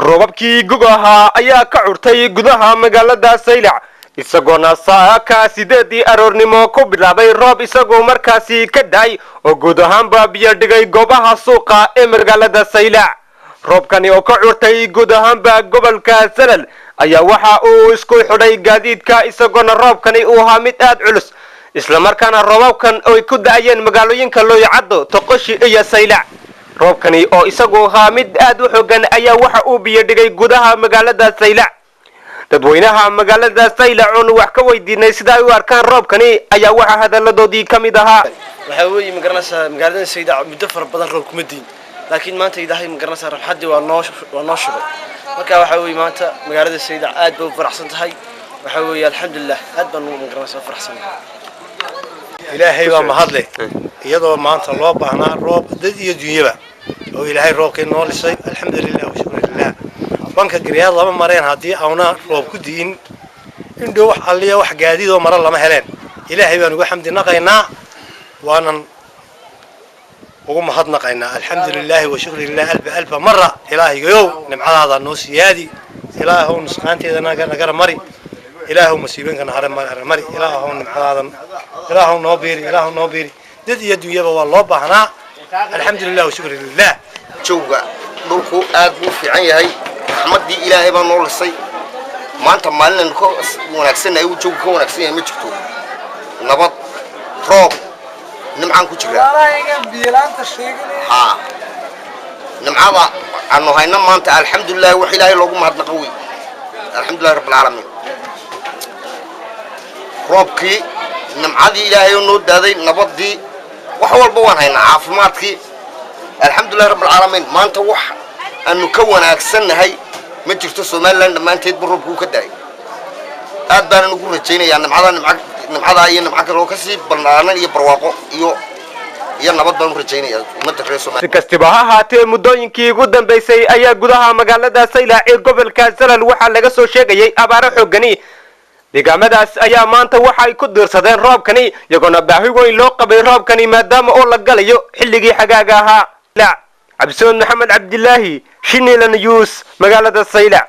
roobabkii gugaha ayaa ka curtay gudaha magaalada Saylac isagoona saaka 8 aroornimo ku bilaabay roob isagoo markaasi ka day oo guud ahaanba biyo dhigay goobaha suuqa ee magaalada Saylac roobkani oo ka curtay guud ahaanba gobolka Salal ayaa waxa uu isku xidhay gaadiidka isagoona roobkani uu ahaa mid aad culus isla markaana roobabkan ay ku daayeen magaalooyinka Looyacado Toqoshi iyo Saylac roobkani oo isagu ahaa mid aad u xooggan ayaa waxa uu biyo dhigay gudaha magaalada Saylac dadweynaha magaalada Saylac oo wax ka weydiinay sida ay u arkaan roobkani ayaa waxa hadaladoodii kamid ahaa waxa weeye magaranaysa magaalada Saylac muddo far badan roob kuma diin laakiin maanta ilaahay magaranaysa raxadii waa noo shubay marka waxa weeye maanta magaalada Saylac aad bay u faraxsan tahay waxa weeye alxamdulillah aad baan ugu magaranaysa faraxsanahay ilaahay waa mahadle iyadoo maanta loo baahnaa roob dad iyo dunyaba oo ilaahay roobkay noo lisay alxamdulillah wa shukrillah banka gariyaad lama mareen hadii auna roob ku diin indho wax alliya wax gaadiid mara lama heleen ilaahay baan ugu xamdinaqaynaa waanan ugu mahadnaqaynaa alxamdulillah wa shukrillah alf marra ilaahayow nimcadaada noo siyaadi ilaahow nusqaanteeda naga mari ilaahow masiibanka hare mari ilaahow nimcadaadan ilaahow noo beeri dad iyo dunyaba waa loo baahnaa alxamdulillah wa shukrillah jooga dhulku aad u fiican yahay raxmadii ilaahay baa noo lisay maanta maalin ko wanaagsan ay u joogo ka wanaagsan yahay ma jirto nabad roob nimcaan ku jira ha nimcada aanu hayna maanta alxamdulillah wax ilaahay loogu mahadnaqo way alxamdulillah rabbil alamin roobkii nimcadii ilaahay noo daaday nabadii wax walba waan haynaa caafimaadkii alxamdulillah rabbil alamin maanta wax aanu ka wanaagsanahay ma jirto Soomaaliland dhamaanteed roobku ka daay aad baan ugu rajaynayaa nimcada iyo nimca kale oo ka sii balnaanan iyo barwaaqo iyo nabad baan u rajaynayaa ummadda reer Soomaaliya kastiba ha haatee muddooyinkii ugu dambeysay ayaa gudaha magaalada Saylac ee gobolka Salal waxa laga soo sheegay abaaro xoogani deegaamadaas ayaa maanta waxa ay ku dirsadeen roobkani iyagoona baahi weyn loo qabay roobkani maadaama oo la galayo xilligii xagaaga ahaa Cabdisoon Maxamed Cabdillaahi Shinilan News magaalada Saylac